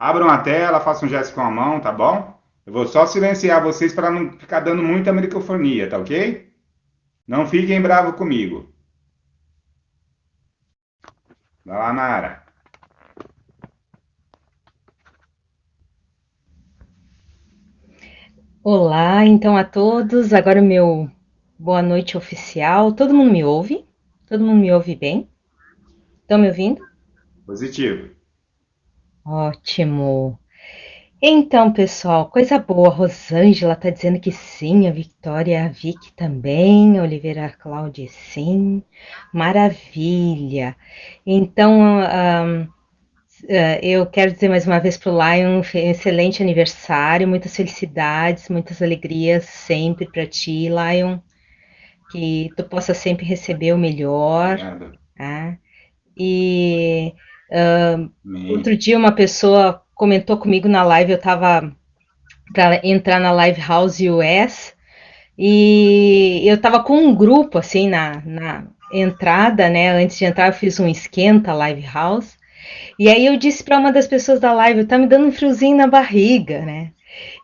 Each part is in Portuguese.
Abram a tela, façam um gesto com a mão, tá bom? Eu vou só silenciar vocês para não ficar dando muita microfonia, tá ok? Não fiquem bravos comigo. Vai lá, Nara. Olá, então a todos. Agora o meu boa noite oficial. Todo mundo me ouve? Todo mundo me ouve bem? Estão me ouvindo? Positivo. Ótimo. Então, pessoal, coisa boa. A Rosângela está dizendo que sim, a Victoria, a Vicky também, a Oliveira Cláudia, sim. Maravilha. Então, eu quero dizer mais uma vez para o Lion, um excelente aniversário, muitas felicidades, muitas alegrias sempre para ti, Lion. Que tu possa sempre receber o melhor, Obrigado. tá? E outro Amém. dia uma pessoa comentou comigo na live, eu estava para entrar na Live House US e eu estava com um grupo assim na entrada, né? Antes de entrar eu fiz um esquenta Live House e aí eu disse para uma das pessoas da live, tá me dando um friozinho na barriga, né?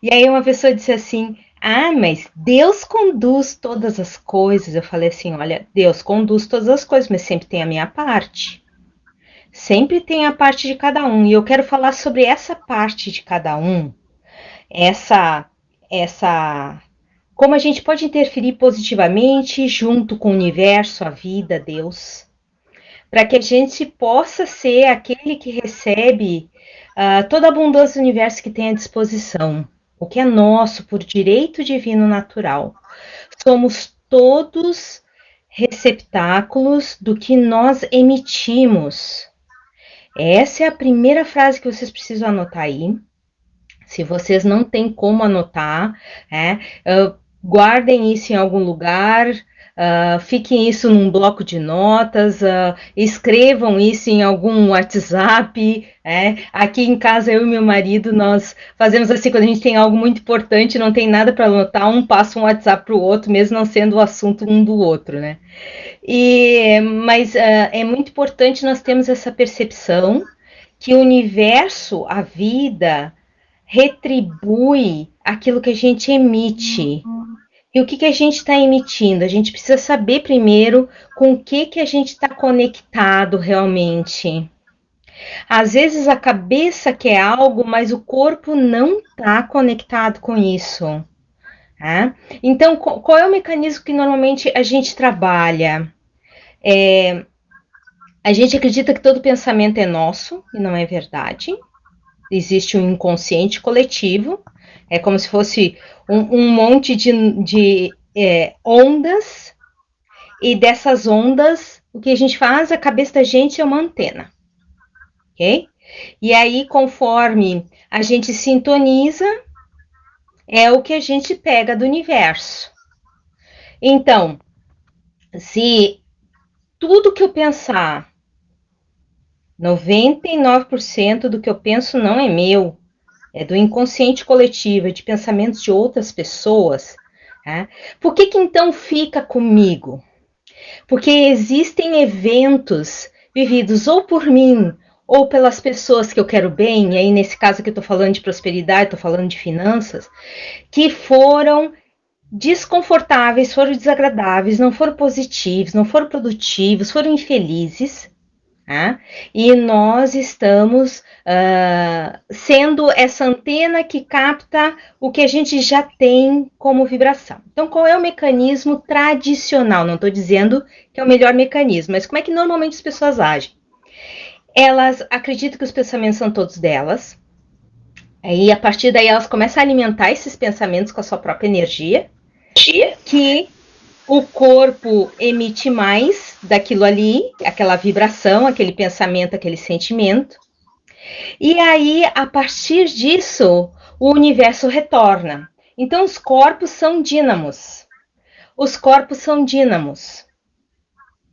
E aí uma pessoa disse assim: Ah, mas Deus conduz todas as coisas. Eu falei assim: Olha, Deus conduz todas as coisas, mas sempre tem a minha parte. Sempre tem a parte de cada um. E eu quero falar sobre essa parte de cada um, essa, essa, como a gente pode interferir positivamente junto com o universo, a vida, Deus, para que a gente possa ser aquele que recebe toda a abundância do universo que tem à disposição, o que é nosso por direito divino natural. Somos todos receptáculos do que nós emitimos. Essa é a primeira frase que vocês precisam anotar aí. Se vocês não têm como anotar, guardem isso em algum lugar, fiquem isso num bloco de notas, escrevam isso em algum WhatsApp. Aqui em casa, eu e meu marido, nós fazemos assim, quando a gente tem algo muito importante, não tem nada para anotar, um passa um WhatsApp para o outro, mesmo não sendo o assunto um do outro, né? Mas é muito importante nós termos essa percepção que o universo, a vida, retribui aquilo que a gente emite. E o que a gente está emitindo? A gente precisa saber primeiro com o que a gente está conectado realmente. Às vezes a cabeça quer algo, mas o corpo não está conectado com isso. Tá? Então, qual é o mecanismo que normalmente a gente trabalha? A gente acredita que todo pensamento é nosso, e não é verdade. Existe um inconsciente coletivo, é como se fosse um monte de ondas, e dessas ondas, o que a gente faz, a cabeça da gente é uma antena, ok? E aí, conforme a gente sintoniza, é o que a gente pega do universo. Então, se tudo que eu pensar, 99% do que eu penso não é meu, é do inconsciente coletivo, é de pensamentos de outras pessoas. Tá? Por que então fica comigo? Porque existem eventos vividos ou por mim ou pelas pessoas que eu quero bem, e aí nesse caso que eu estou falando de prosperidade, estou falando de finanças, que foram desconfortáveis, foram desagradáveis, não foram positivos, não foram produtivos, foram infelizes. Tá? E nós estamos sendo essa antena que capta o que a gente já tem como vibração. Então, qual é o mecanismo tradicional? Não estou dizendo que é o melhor mecanismo, mas como é que normalmente as pessoas agem? Elas acreditam que os pensamentos são todos delas, aí a partir daí elas começam a alimentar esses pensamentos com a sua própria energia, que o corpo emite mais daquilo ali, aquela vibração, aquele pensamento, aquele sentimento. E aí, a partir disso, o universo retorna. Então, os corpos são dínamos. Os corpos são dínamos,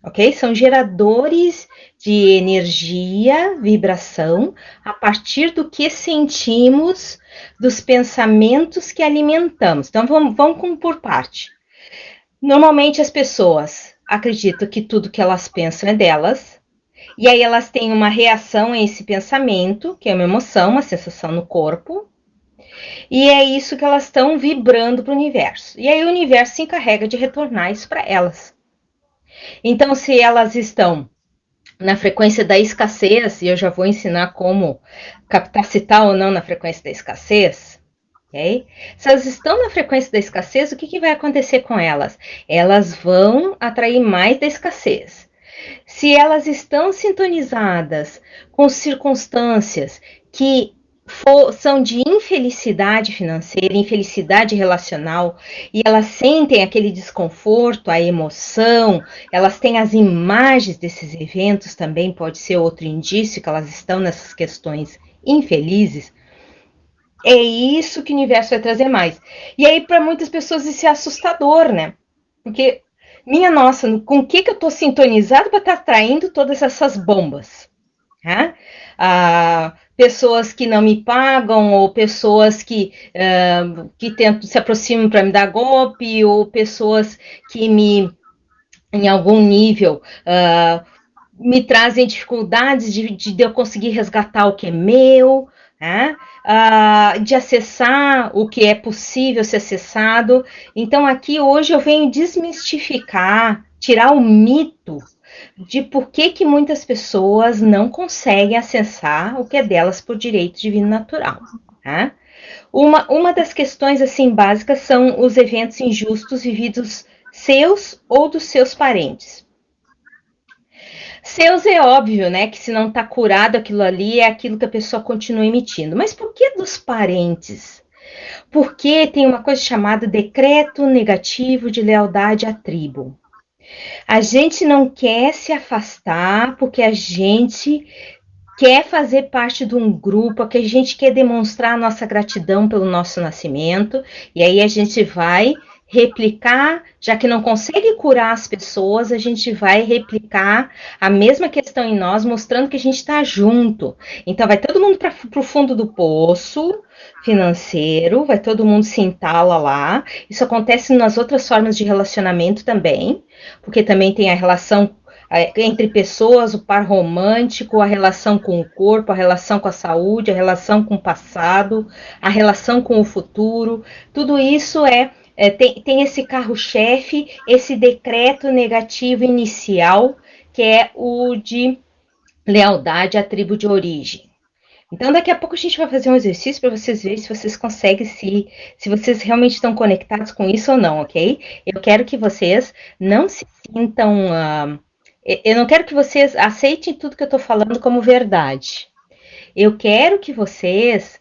ok? São geradores de energia, vibração, a partir do que sentimos, dos pensamentos que alimentamos. Então, vamos por parte. Normalmente, as pessoas acreditam que tudo que elas pensam é delas, E aí elas têm uma reação a esse pensamento, que é uma emoção, uma sensação no corpo, e é isso que elas estão vibrando para o universo. E aí o universo se encarrega de retornar isso para elas. Então, se elas estão na frequência da escassez, e eu já vou ensinar como captar se está ou não na frequência da escassez, ok? Se elas estão na frequência da escassez, o que vai acontecer com elas? Elas vão atrair mais da escassez. Se elas estão sintonizadas com circunstâncias que são de infelicidade financeira, infelicidade relacional, e elas sentem aquele desconforto, a emoção, elas têm as imagens desses eventos, também pode ser outro indício que elas estão nessas questões infelizes. É isso que o universo vai trazer mais. E aí, para muitas pessoas, isso é assustador, né? Porque, minha nossa, com o que eu estou sintonizado para estar atraindo todas essas bombas? Né? Pessoas que não me pagam, ou pessoas que tentam, se aproximam para me dar golpe, ou pessoas que em algum nível, me trazem dificuldades de eu conseguir resgatar o que é meu, né? De acessar o que é possível ser acessado. Então, aqui hoje eu venho desmistificar, tirar o mito de por que muitas pessoas não conseguem acessar o que é delas por direito divino natural. Né? Uma das questões assim básicas são os eventos injustos vividos seus ou dos seus parentes. Seus é óbvio, né, que se não está curado aquilo ali, é aquilo que a pessoa continua emitindo. Mas por que dos parentes? Porque tem uma coisa chamada decreto negativo de lealdade à tribo. A gente não quer se afastar porque a gente quer fazer parte de um grupo, que a gente quer demonstrar a nossa gratidão pelo nosso nascimento, e aí a gente vai replicar, já que não consegue curar as pessoas, a gente vai replicar a mesma questão em nós, mostrando que a gente está junto. Então vai todo mundo para o fundo do poço financeiro, vai todo mundo se entala lá. Isso acontece nas outras formas de relacionamento também, porque também tem a relação entre pessoas, o par romântico, a relação com o corpo, a relação com a saúde, a relação com o passado, a relação com o futuro. Tudo isso tem esse carro-chefe, esse decreto negativo inicial, que é o de lealdade à tribo de origem. Então, daqui a pouco a gente vai fazer um exercício para vocês verem se vocês conseguem, se vocês realmente estão conectados com isso ou não, ok? Eu quero que vocês não se sintam... eu não quero que vocês aceitem tudo que eu estou falando como verdade. Eu quero que vocês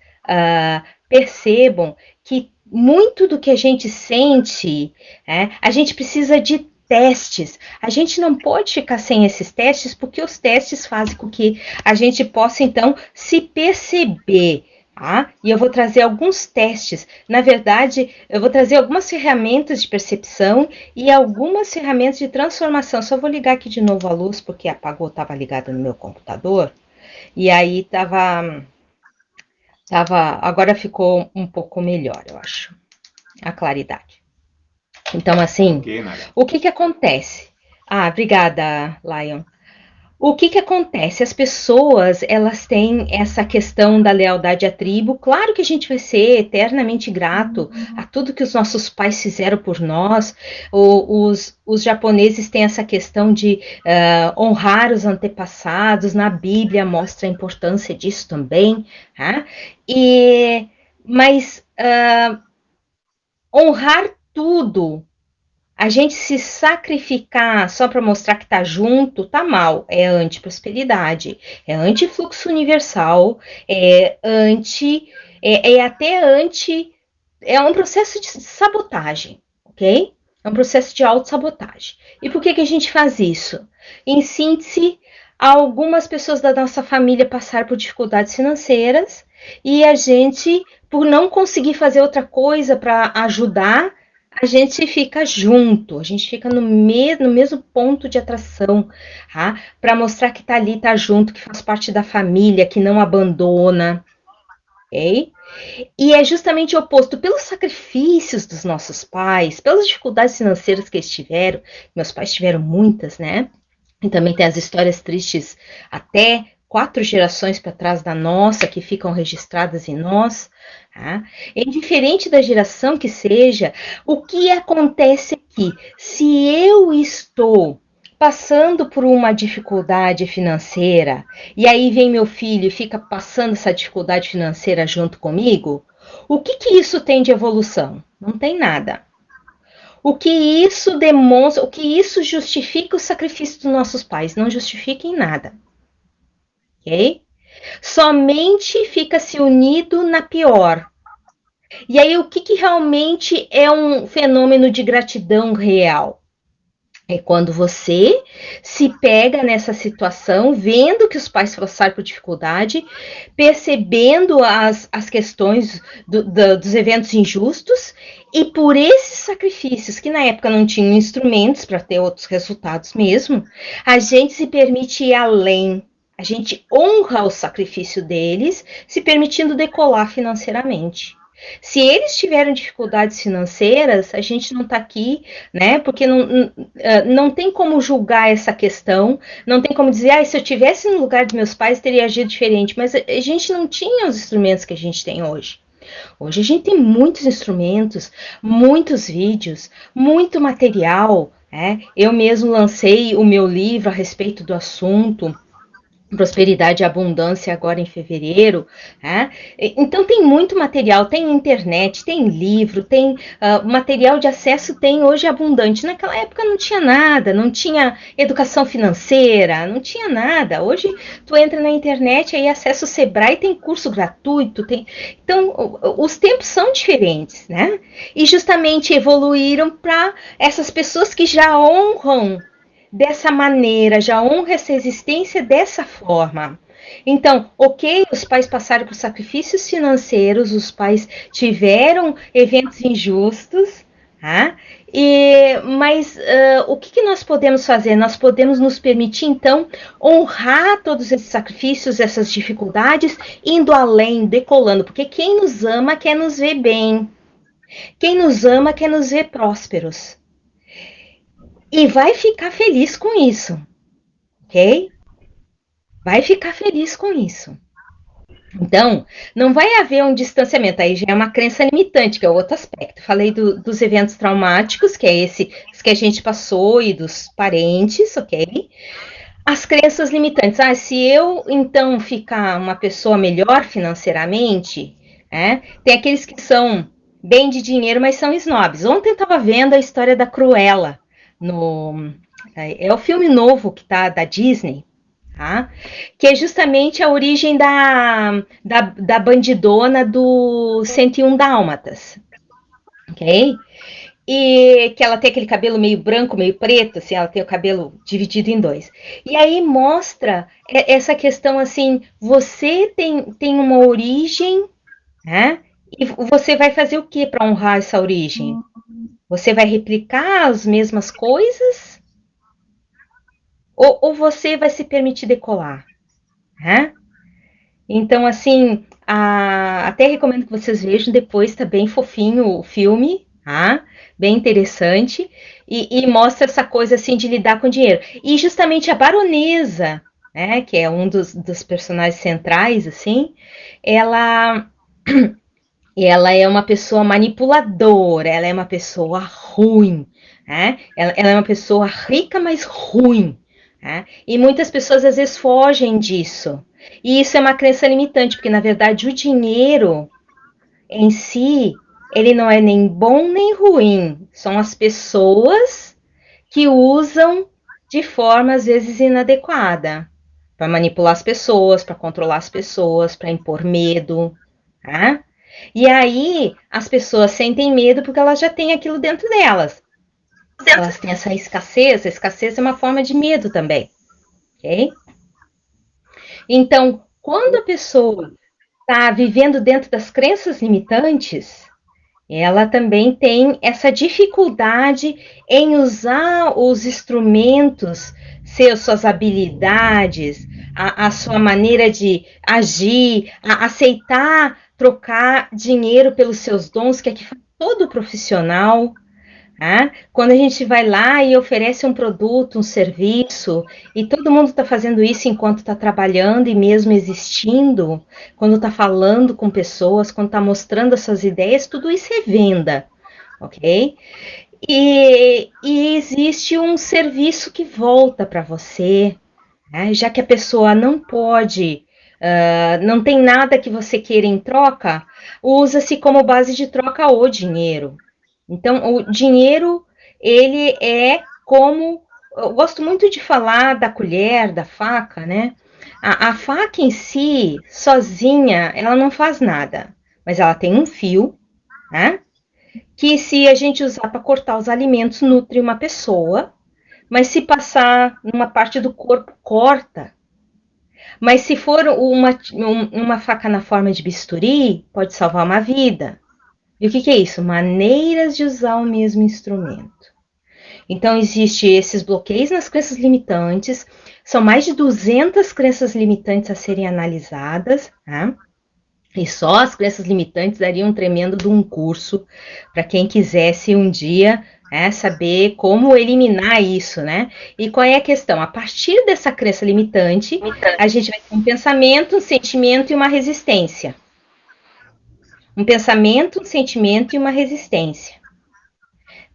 percebam que muito do que a gente sente, a gente precisa de testes. A gente não pode ficar sem esses testes, porque os testes fazem com que a gente possa, então, se perceber. E eu vou trazer alguns testes. Na verdade, eu vou trazer algumas ferramentas de percepção e algumas ferramentas de transformação. Só vou ligar aqui de novo a luz, porque apagou, estava ligada no meu computador. E aí estava... Agora ficou um pouco melhor, eu acho, a claridade. Então, assim, o que acontece? Obrigada, Lion. O que acontece? As pessoas, elas têm essa questão da lealdade à tribo. Claro que a gente vai ser eternamente grato a tudo que os nossos pais fizeram por nós. Os japoneses têm essa questão de honrar os antepassados. Na Bíblia mostra a importância disso também. Mas honrar tudo, a gente se sacrificar só para mostrar que tá junto, tá mal. É anti-prosperidade, é anti-fluxo universal, é um processo de sabotagem, ok? É um processo de autossabotagem. E por que a gente faz isso? Em síntese, algumas pessoas da nossa família passaram por dificuldades financeiras e a gente, por não conseguir fazer outra coisa para ajudar, a gente fica junto, a gente fica no mesmo ponto de atração, para mostrar que tá ali, tá junto, que faz parte da família, que não abandona, ok? E é justamente o oposto, pelos sacrifícios dos nossos pais, pelas dificuldades financeiras que eles tiveram, meus pais tiveram muitas, né? E também tem as histórias tristes até 4 gerações para trás da nossa, que ficam registradas em nós. Tá? Indiferente da geração que seja, o que acontece aqui? Se eu estou passando por uma dificuldade financeira, e aí vem meu filho e fica passando essa dificuldade financeira junto comigo, o que isso tem de evolução? Não tem nada. O que isso demonstra, o que isso justifica o sacrifício dos nossos pais? Não justifica em nada, ok? Somente fica se unido na pior. E aí, o que realmente é um fenômeno de gratidão real? É quando você se pega nessa situação, vendo que os pais passaram por dificuldade, percebendo as questões dos eventos injustos, e por esses sacrifícios, que na época não tinham instrumentos para ter outros resultados mesmo, a gente se permite ir além. A gente honra o sacrifício deles, se permitindo decolar financeiramente. Se eles tiveram dificuldades financeiras, a gente não está aqui, né? Porque não tem como julgar essa questão, não tem como dizer, se eu tivesse no lugar dos meus pais, teria agido diferente. Mas a gente não tinha os instrumentos que a gente tem hoje. Hoje a gente tem muitos instrumentos, muitos vídeos, muito material. Eu mesmo lancei o meu livro a respeito do assunto. Prosperidade e Abundância agora em fevereiro. Então tem muito material, tem internet, tem livro, tem material de acesso, tem hoje abundante. Naquela época não tinha nada, não tinha educação financeira, não tinha nada. Hoje tu entra na internet e acessa o Sebrae, tem curso gratuito, então os tempos são diferentes, né? E justamente evoluíram para essas pessoas que já honram dessa maneira, já honra essa existência dessa forma. Então, ok, os pais passaram por sacrifícios financeiros, os pais tiveram eventos injustos, mas o que nós podemos fazer? Nós podemos nos permitir, então, honrar todos esses sacrifícios, essas dificuldades, indo além, decolando, porque quem nos ama quer nos ver bem, quem nos ama quer nos ver prósperos. E vai ficar feliz com isso, ok? Vai ficar feliz com isso. Então, não vai haver um distanciamento, aí já é uma crença limitante, que é outro aspecto. Falei dos eventos traumáticos, que é esse que a gente passou, e dos parentes, ok? As crenças limitantes. Se eu, então, ficar uma pessoa melhor financeiramente, tem aqueles que são bem de dinheiro, mas são snobs. Ontem eu estava vendo a história da Cruella, é o filme novo que tá da Disney, que é justamente a origem da bandidona do 101 Dálmatas, ok? E que ela tem aquele cabelo meio branco, meio preto, assim, ela tem o cabelo dividido em dois. E aí mostra essa questão assim, você tem uma origem, e você vai fazer o que para honrar essa origem? Você vai replicar as mesmas coisas? Ou você vai se permitir decolar? Então, assim, até recomendo que vocês vejam depois, tá bem fofinho o filme, bem interessante, e mostra essa coisa assim de lidar com dinheiro. E justamente a baronesa, que é um dos personagens centrais, assim, ela é uma pessoa manipuladora, ela é uma pessoa ruim, ela é uma pessoa rica, mas ruim. E muitas pessoas às vezes fogem disso. E isso é uma crença limitante, porque na verdade o dinheiro em si, ele não é nem bom nem ruim. São as pessoas que usam de forma às vezes inadequada para manipular as pessoas, para controlar as pessoas, para impor medo. E aí as pessoas sentem medo porque elas já têm aquilo dentro delas. Elas têm essa escassez. A escassez é uma forma de medo também, ok? Então, quando a pessoa está vivendo dentro das crenças limitantes, ela também tem essa dificuldade em usar os instrumentos, suas habilidades, a sua maneira de agir, a aceitar trocar dinheiro pelos seus dons, que é que faz todo profissional. Quando a gente vai lá e oferece um produto, um serviço, e todo mundo está fazendo isso enquanto está trabalhando e mesmo existindo, quando está falando com pessoas, quando está mostrando as suas ideias, tudo isso é venda, ok? E existe um serviço que volta para você, já que a pessoa não pode, não tem nada que você queira em troca, usa-se como base de troca o dinheiro. Então, o dinheiro, ele é como. Eu gosto muito de falar da colher, da faca, né? A faca em si, sozinha, ela não faz nada, mas ela tem um fio, né? Que se a gente usar para cortar os alimentos, nutre uma pessoa, mas se passar numa parte do corpo, corta. Mas se for uma faca na forma de bisturi, pode salvar uma vida. E o que é isso? Maneiras de usar o mesmo instrumento. Então, existem esses bloqueios nas crenças limitantes, são mais de 200 crenças limitantes a serem analisadas, tá? E só as crenças limitantes dariam um tremendo de um curso para quem quisesse um dia saber como eliminar isso, né? E qual é a questão? A partir dessa crença limitante, a gente vai ter um pensamento, um sentimento e uma resistência. Um pensamento, um sentimento e uma resistência.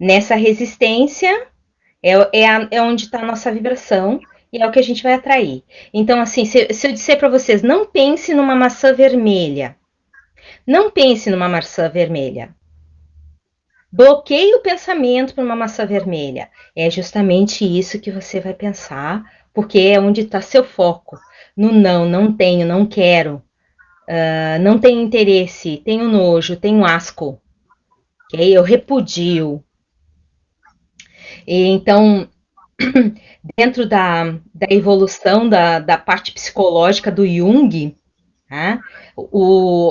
Nessa resistência é onde está a nossa vibração e é o que a gente vai atrair. Então, assim, se eu disser para vocês, não pense numa maçã vermelha. Não pense numa maçã vermelha. Bloqueie o pensamento para uma maçã vermelha. É justamente isso que você vai pensar, porque é onde está seu foco. No não, não tenho, não quero, não tenho interesse, tenho nojo, tenho asco. Okay? Eu repudio. E, então, dentro da evolução da parte psicológica do Jung,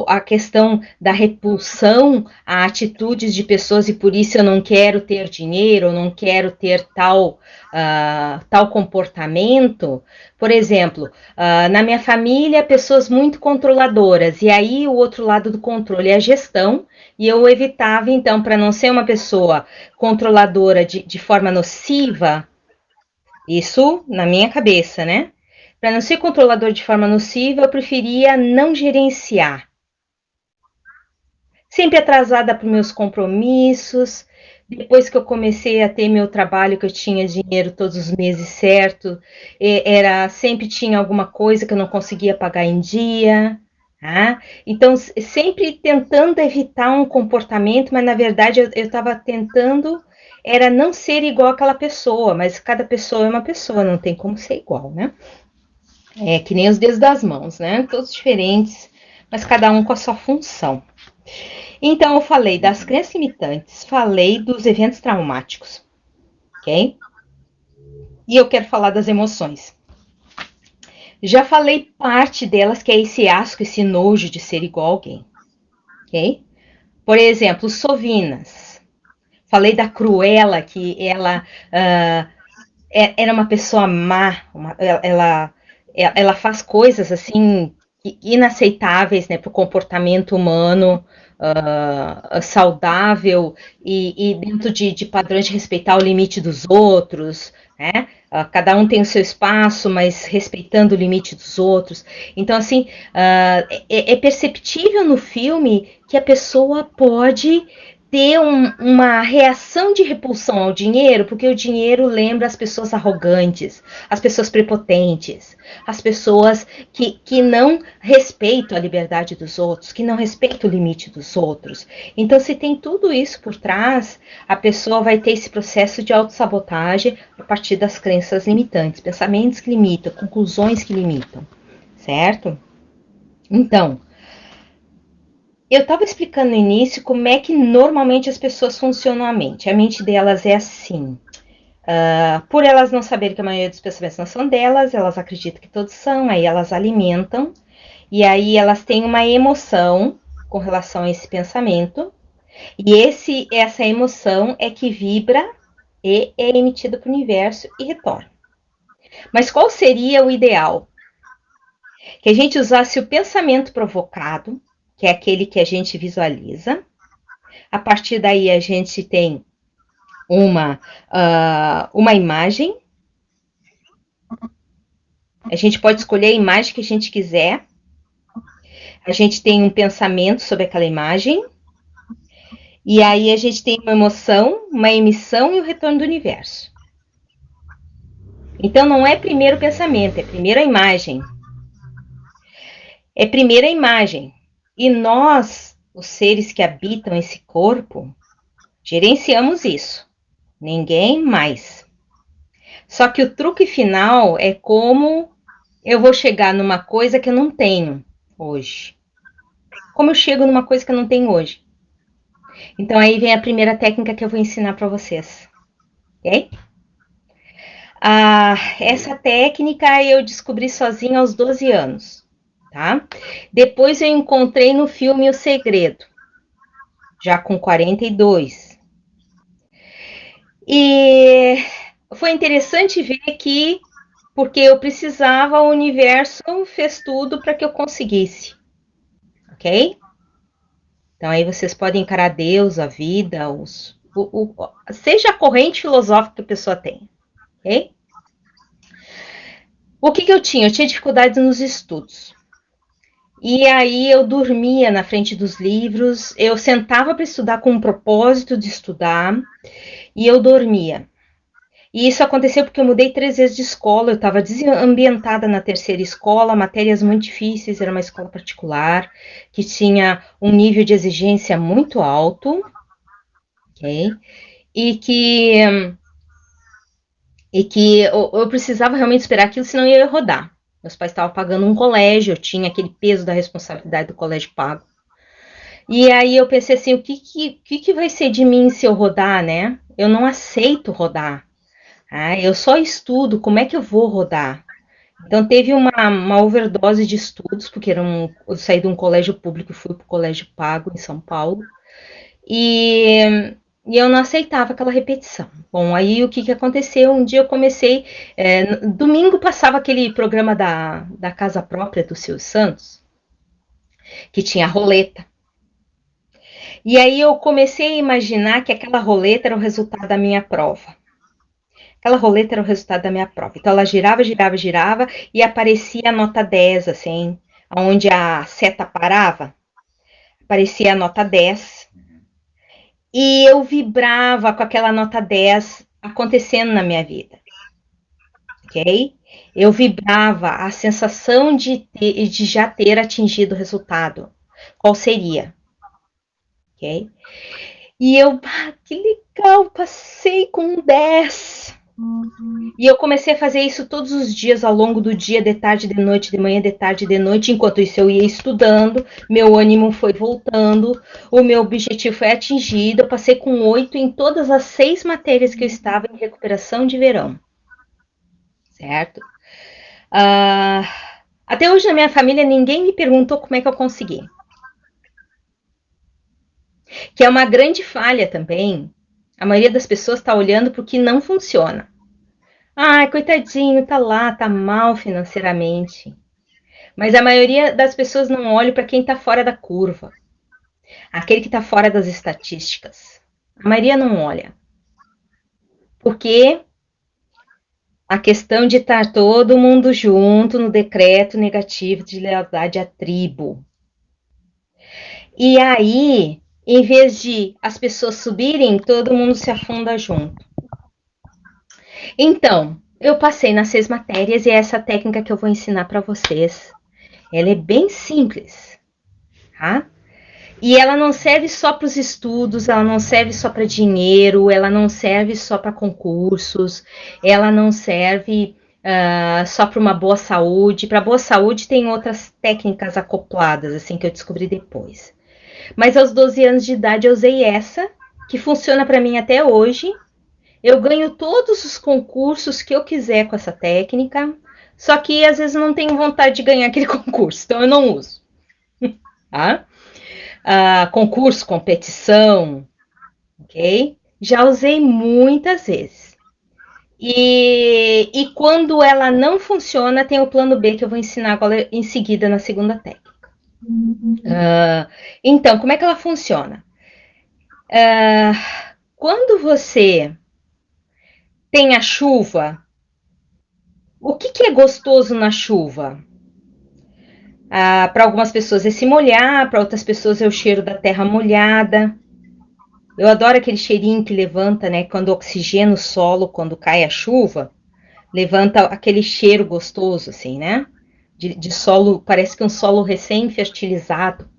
a questão da repulsão a atitudes de pessoas e por isso eu não quero ter dinheiro, eu não quero ter tal comportamento. Por exemplo, na minha família, pessoas muito controladoras, e aí o outro lado do controle é a gestão, e eu evitava, então, para não ser uma pessoa controladora de forma nociva, isso na minha cabeça, né? Para não ser controlador de forma nociva, eu preferia não gerenciar. Sempre atrasada para os meus compromissos. Depois que eu comecei a ter meu trabalho, que eu tinha dinheiro todos os meses certo, sempre tinha alguma coisa que eu não conseguia pagar em dia. Então, sempre tentando evitar um comportamento, mas na verdade eu estava tentando era não ser igual àquela pessoa, mas cada pessoa é uma pessoa, não tem como ser igual, né? É que nem os dedos das mãos, né? Todos diferentes, mas cada um com a sua função. Então, eu falei das crenças limitantes, falei dos eventos traumáticos, ok? E eu quero falar das emoções. Já falei parte delas, que é esse asco, esse nojo de ser igual a alguém, ok? Por exemplo, Sovinas. Falei da Cruella, que ela era uma pessoa má, ela faz coisas assim inaceitáveis, né, para o comportamento humano saudável e dentro de padrões de respeitar o limite dos outros, né? Cada um tem o seu espaço, mas respeitando o limite dos outros. Então, assim, é perceptível no filme que a pessoa pode ter uma reação de repulsão ao dinheiro, porque o dinheiro lembra as pessoas arrogantes, as pessoas prepotentes, as pessoas que não respeitam a liberdade dos outros, que não respeitam o limite dos outros. Então, se tem tudo isso por trás, a pessoa vai ter esse processo de autossabotagem a partir das crenças limitantes, pensamentos que limitam, conclusões que limitam, certo? Então, eu estava explicando no início como é que normalmente as pessoas funcionam a mente. A mente delas é assim. Por elas não saberem que a maioria dos pensamentos não são delas, elas acreditam que todos são, aí elas alimentam, e aí elas têm uma emoção com relação a esse pensamento, e essa emoção é que vibra e é emitida para o universo e retorna. Mas qual seria o ideal? Que a gente usasse o pensamento provocado, que é aquele que a gente visualiza. A partir daí a gente tem uma imagem. A gente pode escolher a imagem que a gente quiser. A gente tem um pensamento sobre aquela imagem. E aí a gente tem uma emoção, uma emissão e o retorno do universo. Então não é primeiro o pensamento, é primeiro a imagem. É primeiro a imagem. E nós, os seres que habitam esse corpo, gerenciamos isso. Ninguém mais. Só que o truque final é como eu vou chegar numa coisa que eu não tenho hoje. Como eu chego numa coisa que eu não tenho hoje. Então aí vem a primeira técnica que eu vou ensinar para vocês. Ok? Essa técnica eu descobri sozinha aos 12 anos. Tá? Depois eu encontrei no filme O Segredo, já com 42. E foi interessante ver que, porque eu precisava, o universo fez tudo para que eu conseguisse. Ok? Então aí vocês podem encarar Deus, a vida, seja a corrente filosófica que a pessoa tem. Ok? O que eu tinha? Eu tinha dificuldades nos estudos. E aí eu dormia na frente dos livros, eu sentava para estudar com um propósito de estudar e eu dormia. E isso aconteceu porque eu mudei 3 vezes de escola, eu estava desambientada na terceira escola, matérias muito difíceis, era uma escola particular, que tinha um nível de exigência muito alto, ok? E que eu precisava realmente esperar aquilo, senão eu ia rodar. Meus pais estavam pagando um colégio, eu tinha aquele peso da responsabilidade do colégio pago. E aí eu pensei assim, o que vai ser de mim se eu rodar, né? Eu não aceito rodar. Eu só estudo, como é que eu vou rodar? Então teve uma overdose de estudos, porque eu saí de um colégio público e fui para o colégio pago em São Paulo. E eu não aceitava aquela repetição. Bom, aí o que aconteceu? Um dia eu comecei. Domingo passava aquele programa da Casa Própria do Silvio Santos, que tinha a roleta. E aí eu comecei a imaginar que aquela roleta era o resultado da minha prova. Aquela roleta era o resultado da minha prova. Então ela girava, girava, girava e aparecia a nota 10, assim, onde a seta parava, aparecia a nota 10. E eu vibrava com aquela nota 10 acontecendo na minha vida. Ok? Eu vibrava a sensação de já ter atingido o resultado. Qual seria? Ok? E eu, que legal, passei com um 10. E eu comecei a fazer isso todos os dias, ao longo do dia, de tarde, de noite, de manhã, de tarde, de noite. Enquanto isso eu ia estudando, meu ânimo foi voltando, o meu objetivo foi atingido. Eu passei com 8 em todas as 6 matérias que eu estava em recuperação de verão. Certo? Até hoje na minha família ninguém me perguntou como é que eu consegui. Que é uma grande falha também. A maioria das pessoas está olhando para o que não funciona. Coitadinho, tá lá, tá mal financeiramente. Mas a maioria das pessoas não olha para quem está fora da curva. Aquele que está fora das estatísticas. A maioria não olha. Porque a questão de estar todo mundo junto no decreto negativo de lealdade à tribo. E aí, em vez de as pessoas subirem, todo mundo se afunda junto. Então, eu passei nas 6 matérias e é essa técnica que eu vou ensinar para vocês. Ela é bem simples, tá? E ela não serve só para os estudos, ela não serve só para dinheiro, ela não serve só para concursos, ela não serve só para uma boa saúde. Para boa saúde tem outras técnicas acopladas, assim, que eu descobri depois. Mas aos 12 anos de idade eu usei essa, que funciona para mim até hoje. Eu ganho todos os concursos que eu quiser com essa técnica, só que às vezes não tenho vontade de ganhar aquele concurso, então eu não uso. Tá? Concurso, competição, ok? Já usei muitas vezes. E quando ela não funciona, tem o plano B que eu vou ensinar agora em seguida na segunda técnica. Então, como é que ela funciona? quando você tem a chuva, o que é gostoso na chuva? Para algumas pessoas é se molhar, para outras pessoas é o cheiro da terra molhada. Eu adoro aquele cheirinho que levanta, né? Quando oxigena o solo, quando cai a chuva, levanta aquele cheiro gostoso, assim, né? De solo, parece que um solo recém-fertilizado,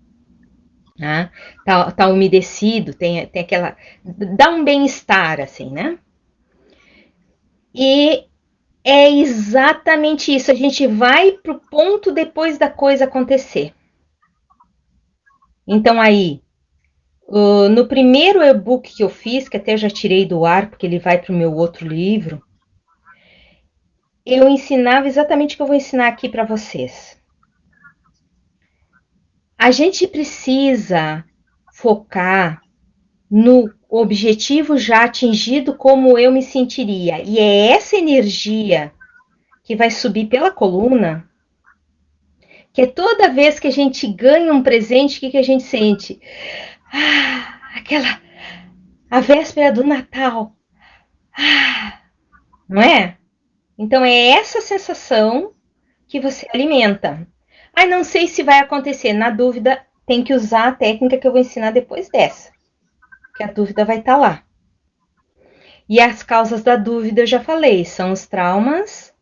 né? Tá umedecido, tem aquela. Dá um bem-estar, assim, né? E é exatamente isso. A gente vai pro ponto depois da coisa acontecer. Então, aí, no primeiro e-book que eu fiz, que até já tirei do ar, porque ele vai para o meu outro livro, eu ensinava exatamente o que eu vou ensinar aqui para vocês. A gente precisa focar no objetivo já atingido, como eu me sentiria. E é essa energia que vai subir pela coluna, que é toda vez que a gente ganha um presente, o que a gente sente? A véspera do Natal. Não é? Então é essa sensação que você alimenta. Não sei se vai acontecer. Na dúvida, tem que usar a técnica que eu vou ensinar depois dessa. Que a dúvida vai estar lá. E as causas da dúvida eu já falei, são os traumas,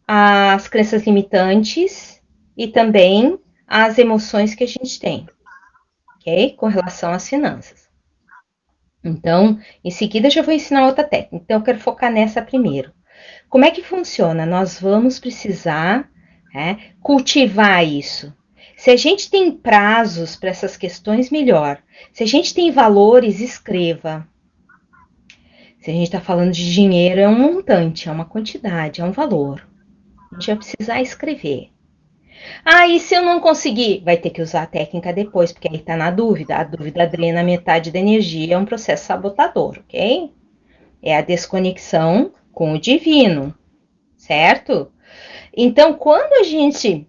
as crenças limitantes e também as emoções que a gente tem, ok? Com relação às finanças. Então, em seguida eu já vou ensinar outra técnica. Então, eu quero focar nessa primeiro. Como é que funciona? Nós vamos precisar cultivar isso. Se a gente tem prazos para essas questões, melhor. Se a gente tem valores, escreva. Se a gente está falando de dinheiro, é um montante, é uma quantidade, é um valor. A gente vai precisar escrever. E se eu não conseguir? Vai ter que usar a técnica depois, porque aí está na dúvida. A dúvida drena metade da energia, é um processo sabotador, ok? É a desconexão com o divino, certo? Então, quando a gente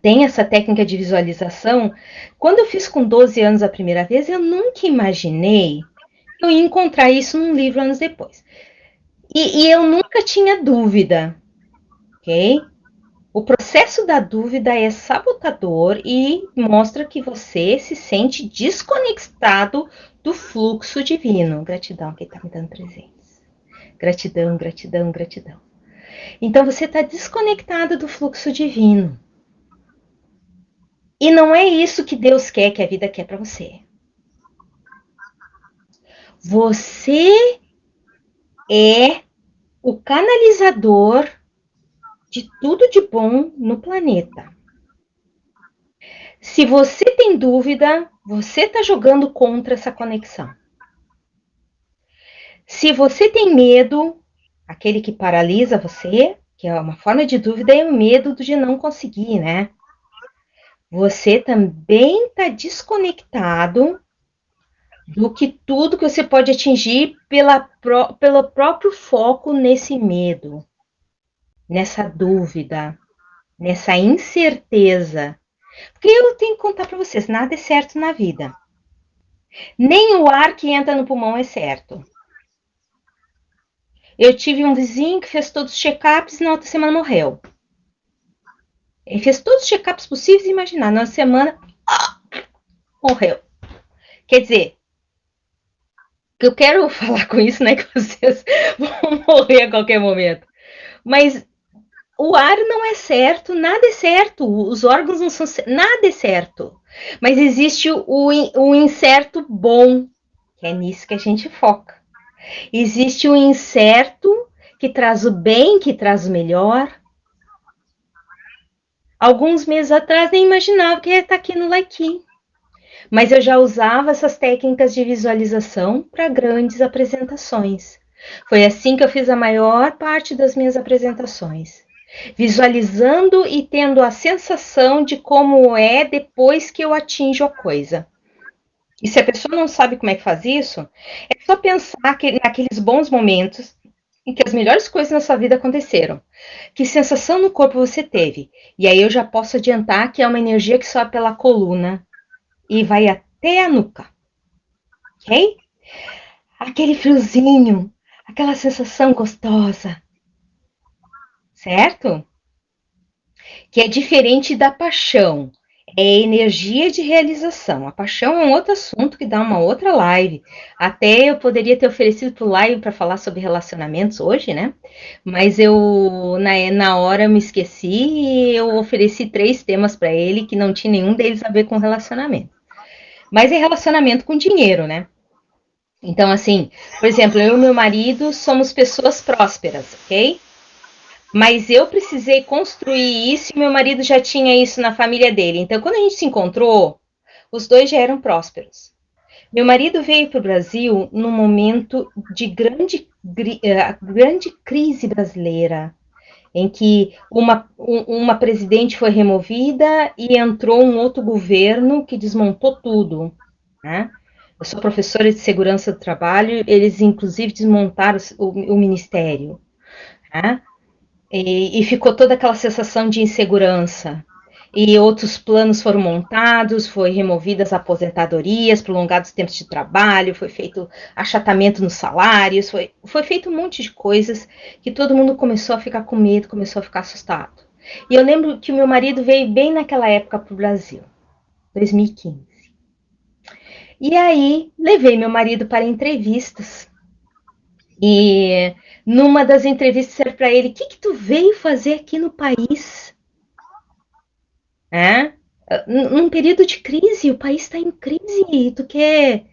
tem essa técnica de visualização, quando eu fiz com 12 anos a primeira vez, eu nunca imaginei que eu ia encontrar isso num livro anos depois. E eu nunca tinha dúvida, ok? O processo da dúvida é sabotador e mostra que você se sente desconectado do fluxo divino. Gratidão, quem está me dando presentes. Gratidão, gratidão, gratidão. Então você está desconectado do fluxo divino. E não é isso que Deus quer, que a vida quer para você. Você é o canalizador de tudo de bom no planeta. Se você tem dúvida, você está jogando contra essa conexão. Se você tem medo, aquele que paralisa você, que é uma forma de dúvida, é o medo de não conseguir, né? Você também está desconectado do que tudo que você pode atingir pelo próprio foco nesse medo, nessa dúvida, nessa incerteza. Porque eu tenho que contar para vocês, nada é certo na vida. Nem o ar que entra no pulmão é certo. Eu tive um vizinho que fez todos os check-ups e na outra semana morreu. Ele fez todos os check-ups possíveis e imaginar. Na semana, morreu. Quer dizer, eu quero falar com isso, né? Que vocês vão morrer a qualquer momento. Mas o ar não é certo, nada é certo. Os órgãos não são nada é certo. Mas existe o incerto bom, que é nisso que a gente foca. Existe o incerto que traz o bem, que traz o melhor. Alguns meses atrás nem imaginava que ia estar aqui no Laiki. Mas eu já usava essas técnicas de visualização para grandes apresentações. Foi assim que eu fiz a maior parte das minhas apresentações. Visualizando e tendo a sensação de como é depois que eu atinjo a coisa. E se a pessoa não sabe como é que faz isso, é só pensar naqueles bons momentos em que as melhores coisas na sua vida aconteceram. Que sensação no corpo você teve? E aí eu já posso adiantar que é uma energia que sobe pela coluna e vai até a nuca. Ok? aquele friozinho, aquela sensação gostosa, certo? Que é diferente da paixão. É energia de realização. A paixão é um outro assunto que dá uma outra live. Até eu poderia ter oferecido para o live para falar sobre relacionamentos hoje, né? Mas eu, na hora, me esqueci e eu ofereci 3 temas para ele que não tinha nenhum deles a ver com relacionamento. Mas é relacionamento com dinheiro, né? Então, assim, por exemplo, eu e meu marido somos pessoas prósperas, ok? Mas eu precisei construir isso e meu marido já tinha isso na família dele. Então, quando a gente se encontrou, os dois já eram prósperos. Meu marido veio para o Brasil num momento de grande crise brasileira, em que uma presidente foi removida e entrou um outro governo que desmontou tudo. Né? Eu sou professora de segurança do trabalho, eles inclusive desmontaram o ministério. Né? E ficou toda aquela sensação de insegurança. E outros planos foram montados, foi removidas aposentadorias, prolongados tempos de trabalho, foi feito achatamento nos salários, foi feito um monte de coisas que todo mundo começou a ficar com medo, começou a ficar assustado. E eu lembro que o meu marido veio bem naquela época para o Brasil, 2015. E aí levei meu marido para entrevistas. E numa das entrevistas era para ele: o que tu veio fazer aqui no país? É? Num período de crise, o país está em crise e tu quer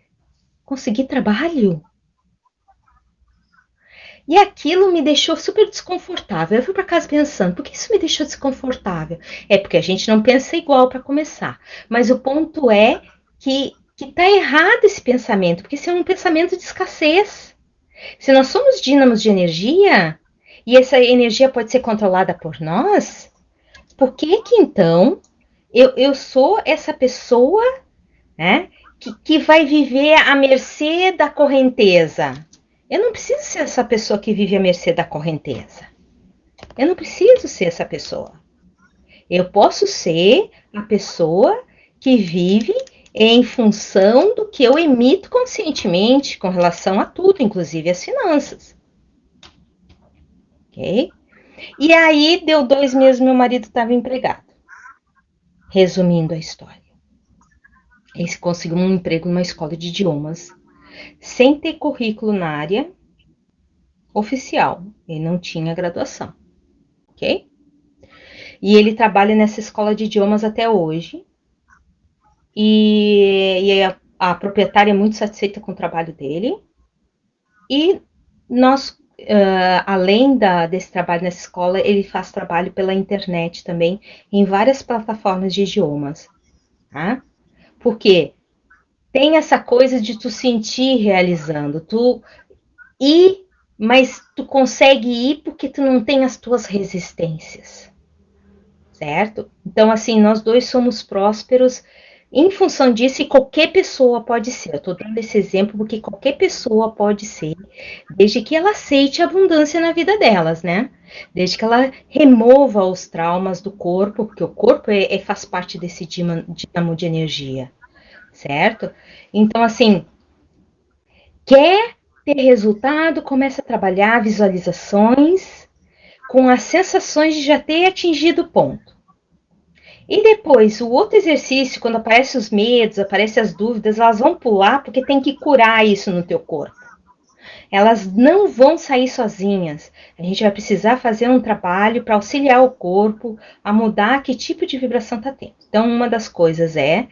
conseguir trabalho? E aquilo me deixou super desconfortável. Eu fui para casa pensando, por que isso me deixou desconfortável? É porque a gente não pensa igual para começar. Mas o ponto é que tá errado esse pensamento, porque esse é um pensamento de escassez. Se nós somos dínamos de energia, e essa energia pode ser controlada por nós, por que que então eu sou essa pessoa, né, que vai viver à mercê da correnteza? Eu não preciso ser essa pessoa que vive à mercê da correnteza. Eu não preciso ser essa pessoa. Eu posso ser a pessoa que vive em função do que eu emito conscientemente com relação a tudo, inclusive as finanças. Ok? E aí, deu 2 meses, meu marido estava empregado. Resumindo a história. Ele conseguiu um emprego numa escola de idiomas, sem ter currículo na área oficial. Ele não tinha graduação. Ok? E ele trabalha nessa escola de idiomas até hoje. E a proprietária é muito satisfeita com o trabalho dele. E nós, além desse trabalho nessa escola, ele faz trabalho pela internet também, em várias plataformas de idiomas. Tá? Porque tem essa coisa de tu sentir realizando, tu ir, mas tu consegue ir porque tu não tem as tuas resistências, certo? Então, assim, nós dois somos prósperos em função disso, e qualquer pessoa pode ser. Eu estou dando esse exemplo porque qualquer pessoa pode ser, desde que ela aceite a abundância na vida delas, né? Desde que ela remova os traumas do corpo, porque o corpo faz parte desse dínamo de energia, certo? Então, assim, quer ter resultado, começa a trabalhar visualizações com as sensações de já ter atingido o ponto. E depois, o outro exercício, quando aparecem os medos, aparecem as dúvidas, elas vão pular porque tem que curar isso no teu corpo. Elas não vão sair sozinhas. A gente vai precisar fazer um trabalho para auxiliar o corpo a mudar que tipo de vibração está tendo. Então, uma das coisas é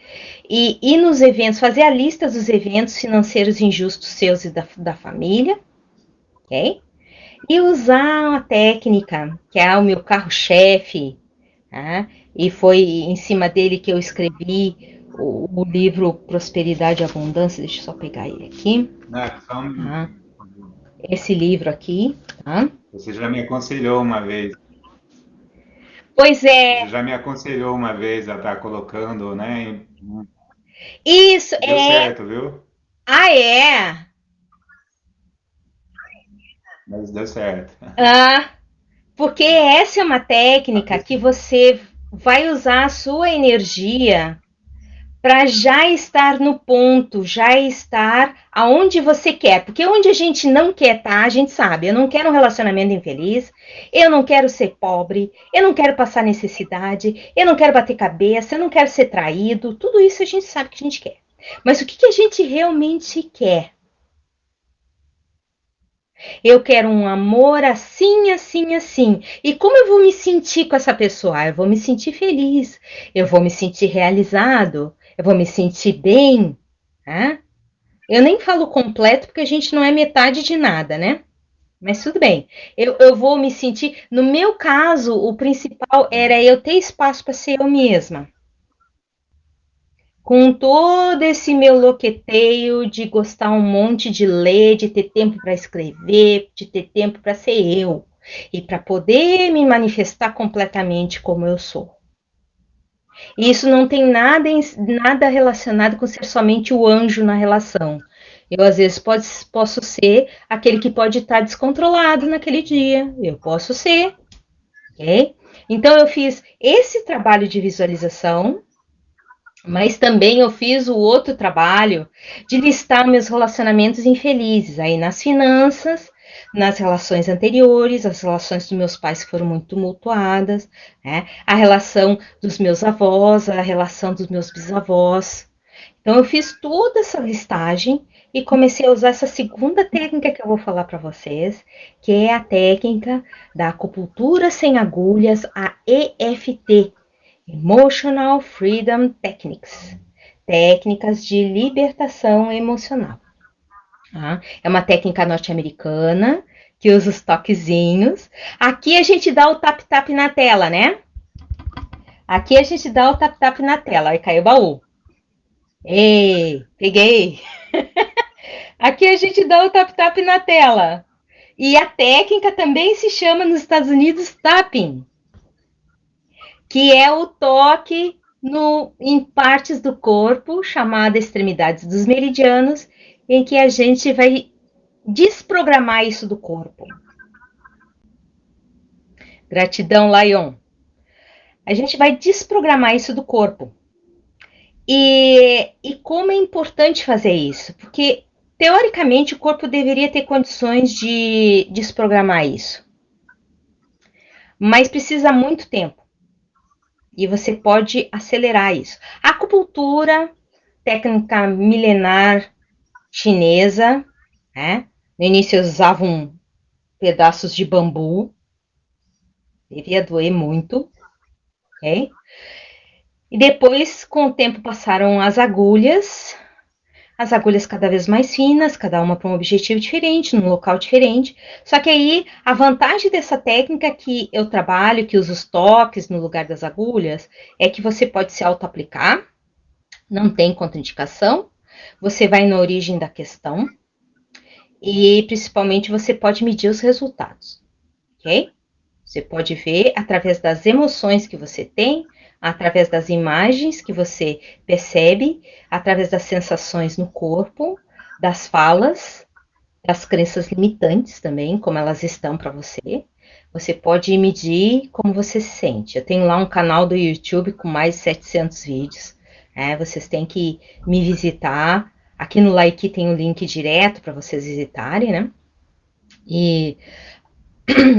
ir nos eventos, fazer a lista dos eventos financeiros injustos seus e da família, ok? E usar uma técnica, que é o meu carro-chefe, tá? E foi em cima dele que eu escrevi o livro Prosperidade e Abundância. Deixa eu só pegar ele aqui. Tá? Esse livro aqui, tá? Você já me aconselhou uma vez. Pois Você é, já me aconselhou uma vez a estar colocando, né? isso Deu é. certo, viu? Ah, é? Mas deu certo. Ah, porque essa é uma técnica que você vai usar a sua energia para já estar no ponto, já estar aonde você quer. Porque onde a gente não quer estar, a gente sabe. Eu não quero um relacionamento infeliz, eu não quero ser pobre, eu não quero passar necessidade, eu não quero bater cabeça, eu não quero ser traído. Tudo isso a gente sabe que a gente quer. Mas o que a gente realmente quer? Eu quero um amor assim, assim, assim. E como eu vou me sentir com essa pessoa? Eu vou me sentir feliz, eu vou me sentir realizado, eu vou me sentir bem. Né? Eu nem falo completo porque a gente não é metade de nada, né? Mas tudo bem. Eu vou me sentir. No meu caso, o principal era eu ter espaço para ser eu mesma. Com todo esse meu loqueteio de gostar um monte de ler, de ter tempo para escrever, de ter tempo para ser eu e para poder me manifestar completamente como eu sou. E isso não tem nada relacionado com ser somente o anjo na relação. Eu, às vezes, posso ser aquele que pode estar descontrolado naquele dia. Eu posso ser, ok? Então, eu fiz esse trabalho de visualização, mas também eu fiz o outro trabalho de listar meus relacionamentos infelizes, aí nas finanças, nas relações anteriores, as relações dos meus pais que foram muito tumultuadas, né? A relação dos meus avós, a relação dos meus bisavós. Então eu fiz toda essa listagem e comecei a usar essa segunda técnica que eu vou falar para vocês, que é a técnica da acupuntura sem agulhas, a EFT, Emotional Freedom Techniques, técnicas de libertação emocional. Tá? É uma técnica norte-americana que usa os toquezinhos. Aqui a gente dá o tap-tap na tela, né? Aqui a gente dá o tap-tap na tela. Aí caiu o baú. Ei, peguei. Aqui a gente dá o tap-tap na tela. E a técnica também se chama nos Estados Unidos tapping, que é o toque em partes do corpo, chamada extremidades dos meridianos, em que a gente vai desprogramar isso do corpo. Gratidão, Lion. A gente vai desprogramar isso do corpo. E como é importante fazer isso? Porque, teoricamente, o corpo deveria ter condições de desprogramar isso. Mas precisa muito tempo. E você pode acelerar isso. A acupuntura, técnica milenar chinesa, né? No início usavam pedaços de bambu, devia doer muito, ok? E depois, com o tempo, passaram as agulhas cada vez mais finas, cada uma para um objetivo diferente, num local diferente. Só que aí, a vantagem dessa técnica que eu trabalho, que uso os toques no lugar das agulhas, é que você pode se auto-aplicar, não tem contraindicação, você vai na origem da questão, e principalmente você pode medir os resultados, ok? Você pode ver através das emoções que você tem, através das imagens que você percebe, através das sensações no corpo, das falas, das crenças limitantes também, como elas estão para você. Você pode medir como você se sente. Eu tenho lá um canal do YouTube com mais de 700 vídeos. Vocês têm que me visitar. Aqui no Like tem um link direto para vocês visitarem, né? E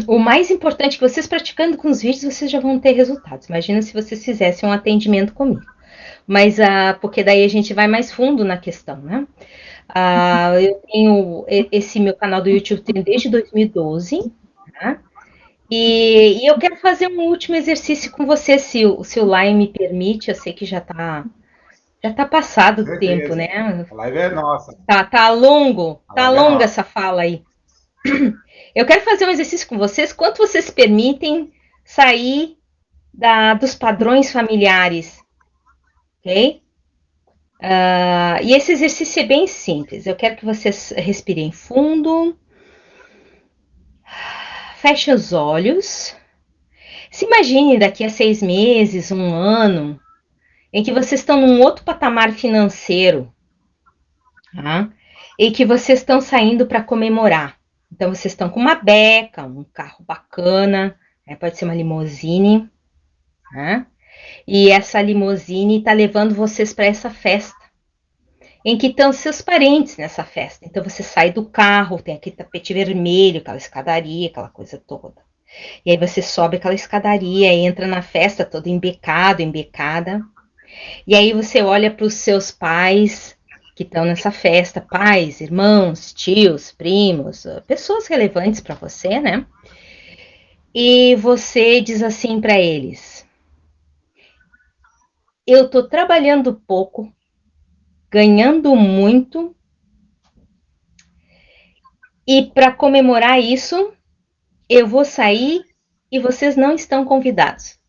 o mais importante é que vocês praticando com os vídeos, vocês já vão ter resultados. Imagina se vocês fizessem um atendimento comigo. Mas, porque daí a gente vai mais fundo na questão, né? Eu tenho esse meu canal do YouTube tem desde 2012, tá? E eu quero fazer um último exercício com você, se o Lai me permite. Eu sei que já tá passado o tempo, né? A live é nossa. Tá longa essa fala aí. Eu quero fazer um exercício com vocês. Quanto vocês permitem sair dos padrões familiares, ok? E esse exercício é bem simples. Eu quero que vocês respirem fundo, fechem os olhos. Se imagine daqui a 6 meses, um ano, em que vocês estão num outro patamar financeiro, tá? E que vocês estão saindo para comemorar. Então, vocês estão com uma beca, um carro bacana, pode ser uma limousine, né? E essa limusine está levando vocês para essa festa, em que estão seus parentes nessa festa. Então você sai do carro, tem aquele tapete vermelho, aquela escadaria, aquela coisa toda. E aí você sobe aquela escadaria, entra na festa todo embecado, embecada. E aí você olha para os seus pais que estão nessa festa, pais, irmãos, tios, primos, pessoas relevantes para você, né? E você diz assim para eles: eu tô trabalhando pouco, ganhando muito, e para comemorar isso, eu vou sair e vocês não estão convidados.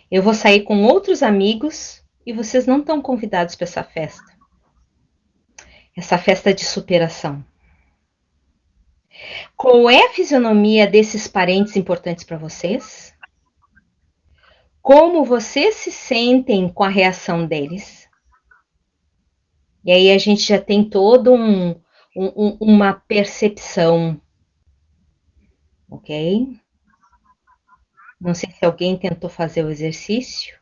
Eu vou sair com outros amigos e vocês não estão convidados para essa festa. Essa festa de superação. Qual é a fisionomia desses parentes importantes para vocês? Como vocês se sentem com a reação deles? E aí a gente já tem todo uma percepção, ok? Não sei se alguém tentou fazer o exercício.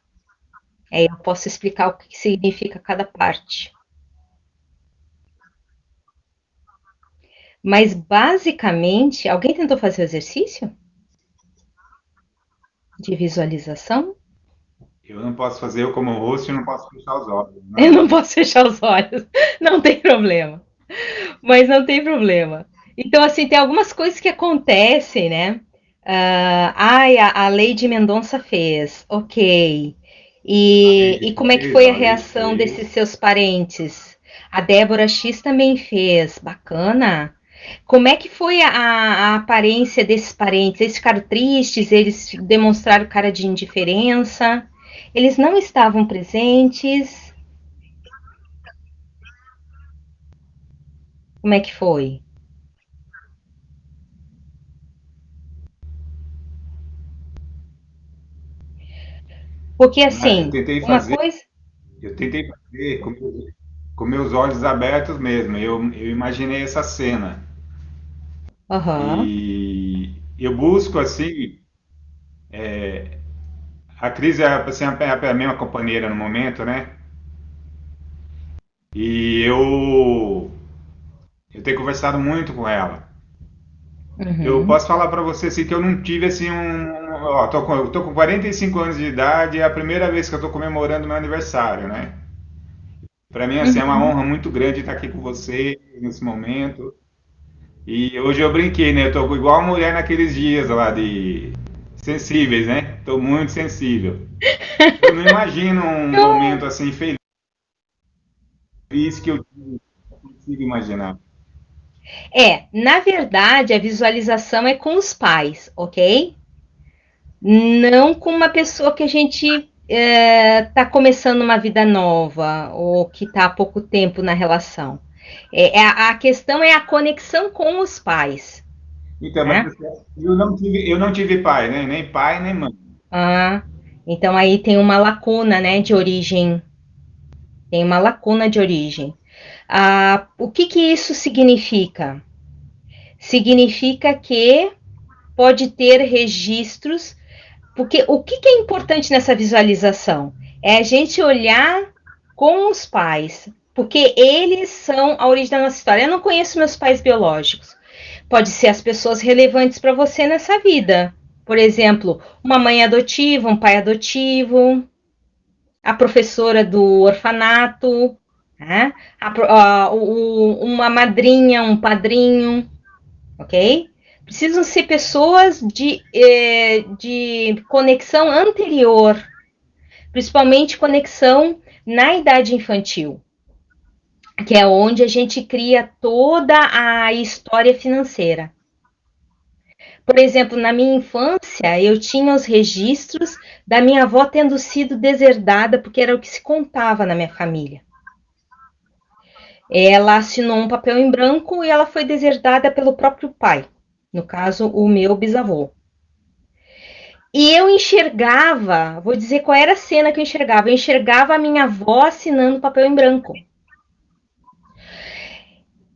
Aí eu posso explicar o que significa cada parte. Mas basicamente, alguém tentou fazer o exercício de visualização? Eu não posso fazer, eu como host, eu não posso fechar os olhos. Eu Não. não posso fechar os olhos, não tem problema. Mas não tem problema. Então, assim, tem algumas coisas que acontecem, né? A Lady Mendonça fez, ok. A E Lady como é que fez, foi a a Lady reação fez. desses seus parentes? A Débora X também fez, bacana. Como é que foi a aparência desses parentes? Eles ficaram tristes? Eles demonstraram cara de indiferença? Eles não estavam presentes? Como é que foi? Porque Ah, assim, uma coisa. eu tentei fazer com meus olhos abertos mesmo. Eu imaginei essa cena. Aham. E eu busco, assim, a Cris é, assim, a minha companheira no momento, né? E eu tenho conversado muito com ela. Eu Uhum. posso falar para você assim que eu não tive assim ó, eu tô com 45 anos de idade, é a primeira vez que eu tô comemorando meu aniversário, né? Para mim assim é uma Uhum. honra muito grande estar aqui com você nesse momento. E hoje eu brinquei, né? Eu tô igual a mulher naqueles dias lá de sensíveis, né? Tô muito sensível. Eu não imagino um momento assim feliz que eu consigo imaginar. Na verdade, a visualização é com os pais, ok? Não com uma pessoa que a gente está começando uma vida nova ou que está há pouco tempo na relação. A questão é a conexão com os pais, Então, mas né? eu não tive pai, né? Nem pai, nem mãe. Ah, então aí tem uma lacuna, né, de origem. Tem uma lacuna de origem. O que isso significa? Significa que pode ter registros, porque o que é importante nessa visualização? É a gente olhar com os pais, porque eles são a origem da nossa história. Eu não conheço meus pais biológicos. Pode ser as pessoas relevantes para você nessa vida. Por exemplo, uma mãe adotiva, um pai adotivo, a professora do orfanato, né? Uma madrinha, um padrinho, ok? Precisam ser pessoas de conexão anterior, principalmente conexão na idade infantil, que é onde a gente cria toda a história financeira. Por exemplo, na minha infância, eu tinha os registros da minha avó tendo sido deserdada, porque era o que se contava na minha família. Ela assinou um papel em branco e ela foi deserdada pelo próprio pai, no caso, o meu bisavô. E eu enxergava, vou dizer qual era a cena que eu enxergava a minha avó assinando papel em branco.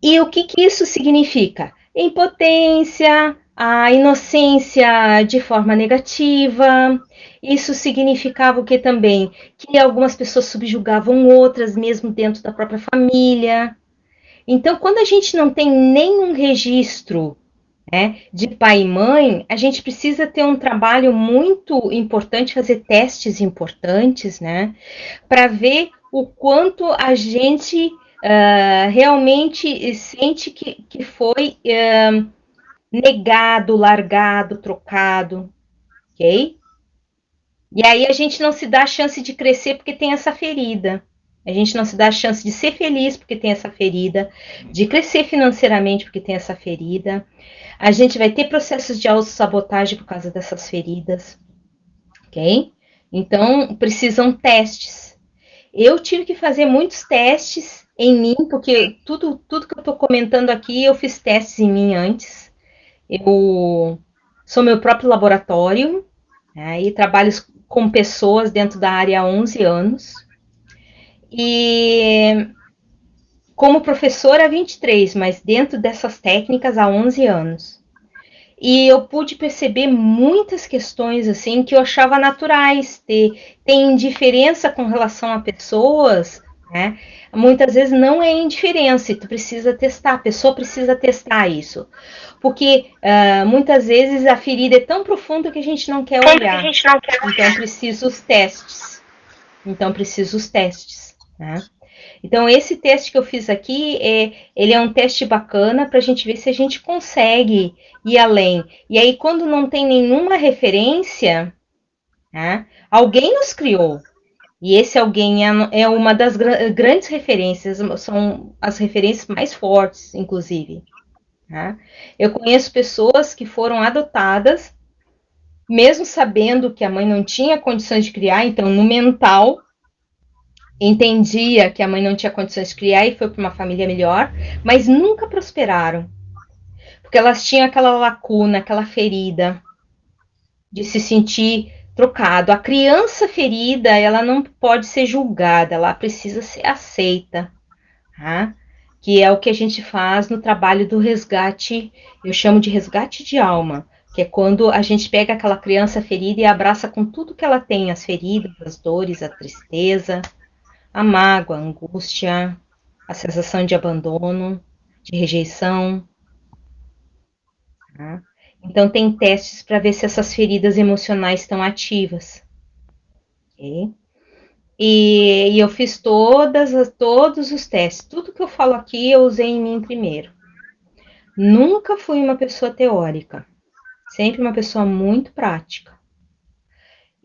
E o que isso significa? Impotência, a inocência de forma negativa. Isso significava o que também? Que algumas pessoas subjugavam outras, mesmo dentro da própria família. Então, quando a gente não tem nenhum registro, né, de pai e mãe, a gente precisa ter um trabalho muito importante, fazer testes importantes, né, para ver o quanto a gente realmente sente que foi negado, largado, trocado, ok? E aí a gente não se dá a chance de crescer porque tem essa ferida. A gente não se dá a chance de ser feliz porque tem essa ferida, de crescer financeiramente porque tem essa ferida. A gente vai ter processos de autossabotagem por causa dessas feridas, ok? Então, precisam testes. Eu tive que fazer muitos testes em mim, porque tudo que eu estou comentando aqui, eu fiz testes em mim antes. Eu sou meu próprio laboratório, né, e trabalho com pessoas dentro da área há 11 anos. E como professora há 23, mas dentro dessas técnicas há 11 anos. E eu pude perceber muitas questões assim que eu achava naturais, ter indiferença com relação a pessoas, né? Muitas vezes não é indiferença, tu precisa testar, a pessoa precisa testar isso. Porque muitas vezes a ferida é tão profunda que a gente não quer olhar. Então preciso os testes. Né? Então, esse teste que eu fiz aqui, ele é um teste bacana para a gente ver se a gente consegue ir além. E aí, quando não tem nenhuma referência, né, alguém nos criou. E esse alguém é uma das grandes referências, são as referências mais fortes, inclusive. Né? Eu conheço pessoas que foram adotadas, mesmo sabendo que a mãe não tinha condições de criar, então, no mental, entendia que a mãe não tinha condições de criar e foi para uma família melhor, mas nunca prosperaram, porque elas tinham aquela lacuna, aquela ferida de se sentir trocado. A criança ferida, ela não pode ser julgada, ela precisa ser aceita, tá? Que é o que a gente faz no trabalho do resgate, eu chamo de resgate de alma, que é quando a gente pega aquela criança ferida e abraça com tudo que ela tem, as feridas, as dores, a tristeza, a mágoa, a angústia, a sensação de abandono, de rejeição. Tá? Então, tem testes para ver se essas feridas emocionais estão ativas. Okay? E eu fiz todos os testes. Tudo que eu falo aqui, eu usei em mim primeiro. Nunca fui uma pessoa teórica. Sempre uma pessoa muito prática.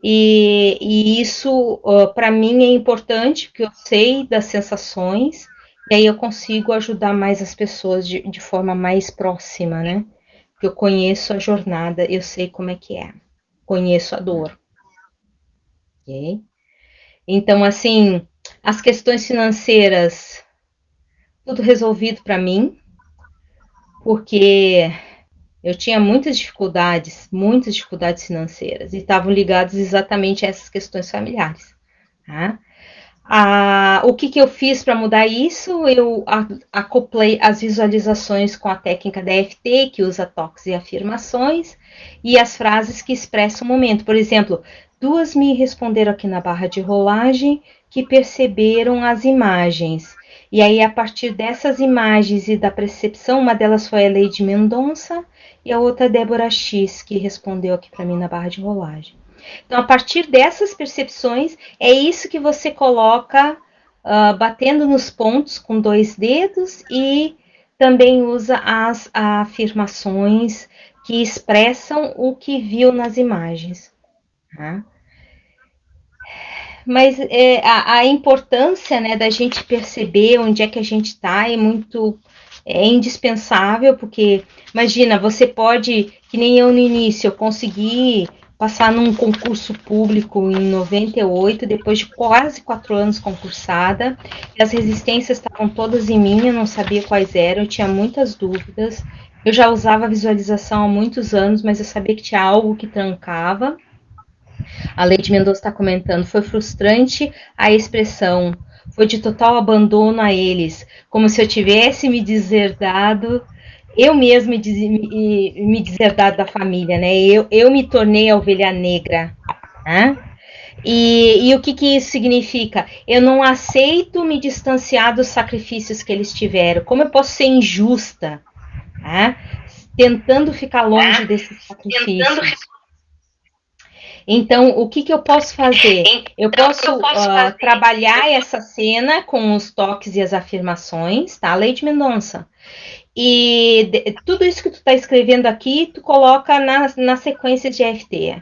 E isso, para mim, é importante, porque eu sei das sensações, e aí eu consigo ajudar mais as pessoas de forma mais próxima, né? Porque eu conheço a jornada, eu sei como é que é. Conheço a dor. Ok? Então, assim, as questões financeiras, tudo resolvido para mim, porque eu tinha muitas dificuldades financeiras, e estavam ligadas exatamente a essas questões familiares. Tá? O que eu fiz para mudar isso? Eu acoplei as visualizações com a técnica da EFT, que usa toques e afirmações, e as frases que expressam o momento. Por exemplo, 2 me responderam aqui na barra de rolagem que perceberam as imagens. E aí, a partir dessas imagens e da percepção, uma delas foi a Leide Mendonça e a outra Débora X, que respondeu aqui para mim na barra de rolagem. Então, a partir dessas percepções, é isso que você coloca batendo nos pontos com 2 dedos e também usa as afirmações que expressam o que viu nas imagens. Tá? Mas a importância, né, da gente perceber onde é que a gente está é indispensável, porque imagina, você pode, que nem eu no início, eu consegui passar num concurso público em 98, depois de quase 4 anos concursada, e as resistências estavam todas em mim, eu não sabia quais eram, eu tinha muitas dúvidas, eu já usava visualização há muitos anos, mas eu sabia que tinha algo que trancava. A Leide Mendonça está comentando, foi frustrante a expressão, foi de total abandono a eles, como se eu tivesse me deserdado eu mesmo me deserdado da família, né? Eu me tornei a ovelha negra, né? E o que, que isso significa? Eu não aceito me distanciar dos sacrifícios que eles tiveram. Como eu posso ser injusta, né? Tentando ficar longe desses sacrifícios? Então, o que, que eu posso fazer? Eu posso trabalhar essa cena com os toques e as afirmações, tá, Leide Mendonça? E tudo isso que tu está escrevendo aqui, tu coloca na sequência de EFT.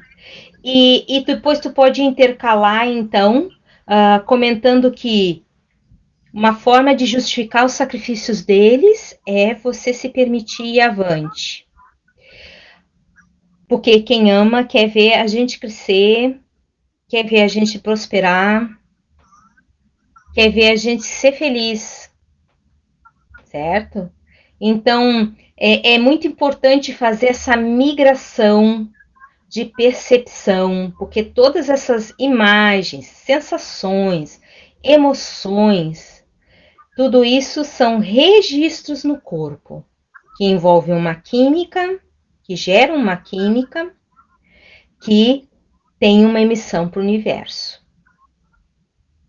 E depois tu pode intercalar, então, comentando que uma forma de justificar os sacrifícios deles é você se permitir ir avante. Porque quem ama quer ver a gente crescer, quer ver a gente prosperar, quer ver a gente ser feliz, certo? Então, é muito importante fazer essa migração de percepção, porque todas essas imagens, sensações, emoções, tudo isso são registros no corpo, que envolvem uma química, que geram uma química, que tem uma emissão para o universo,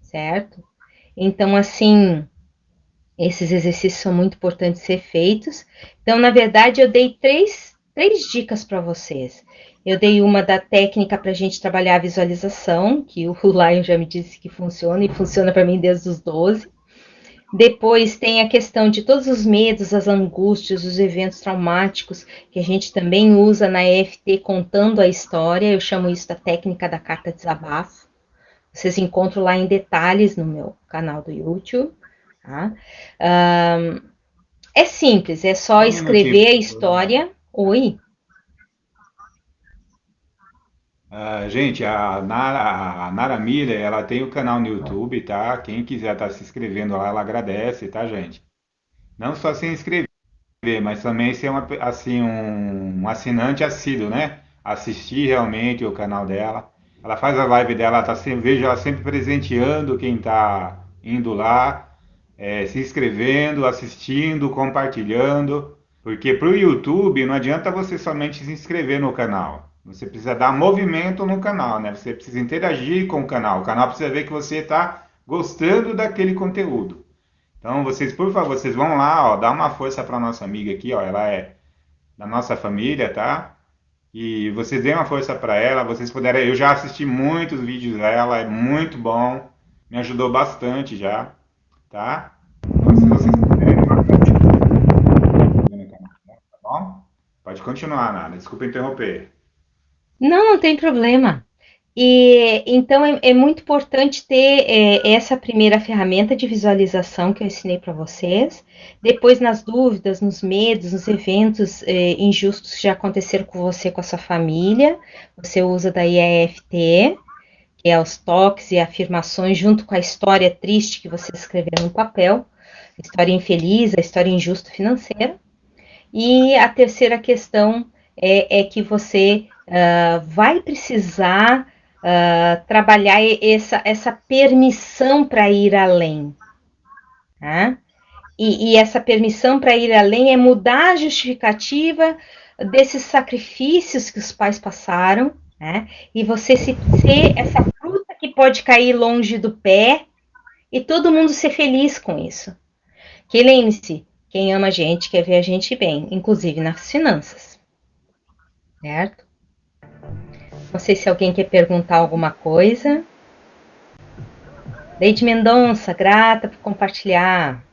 certo? Então, assim, esses exercícios são muito importantes de ser feitos. Então, na verdade, eu dei três dicas para vocês. Eu dei uma da técnica para a gente trabalhar a visualização, que o Lion já me disse que funciona, e funciona para mim desde os 12. Depois tem a questão de todos os medos, as angústias, os eventos traumáticos, que a gente também usa na EFT contando a história. Eu chamo isso da técnica da carta desabafo. Vocês encontram lá em detalhes no meu canal do YouTube. Tá? É simples, é só escrever a história. Oi? Gente, a Nara Miller, ela tem o canal no YouTube, tá? Quem quiser estar se inscrevendo lá, ela agradece, tá, gente? Não só se inscrever, mas também ser assim, um assinante assíduo, né? Assistir realmente o canal dela. Ela faz a live dela, vejo ela sempre presenteando quem está indo lá, se inscrevendo, assistindo, compartilhando. Porque para o YouTube não adianta você somente se inscrever no canal. Você precisa dar movimento no canal, né? Você precisa interagir com o canal. O canal precisa ver que você está gostando daquele conteúdo. Então, vocês, por favor, vocês vão lá, ó, dá uma força para nossa amiga aqui, ó, ela é da nossa família, tá? E vocês deem uma força para ela, vocês puderem, eu já assisti muitos vídeos dela, é muito bom, me ajudou bastante já, tá? Então, se vocês puderem, tá bom? Pode continuar, Nada, desculpa interromper. Não, não tem problema. E então é muito importante ter essa primeira ferramenta de visualização que eu ensinei para vocês. Depois, nas dúvidas, nos medos, nos eventos injustos que já aconteceram com você, com a sua família, você usa daí a EFT, que é os toques e afirmações, junto com a história triste que você escreveu no papel, a história infeliz, a história injusta financeira. E a terceira questão é que você vai precisar trabalhar essa permissão para ir além. Tá? E essa permissão para ir além é mudar a justificativa desses sacrifícios que os pais passaram, né? E você ser essa fruta que pode cair longe do pé e todo mundo ser feliz com isso. Que lembre-se, quem ama a gente quer ver a gente bem, inclusive nas finanças, certo? Não sei se alguém quer perguntar alguma coisa. Leide Mendonça, grata por compartilhar.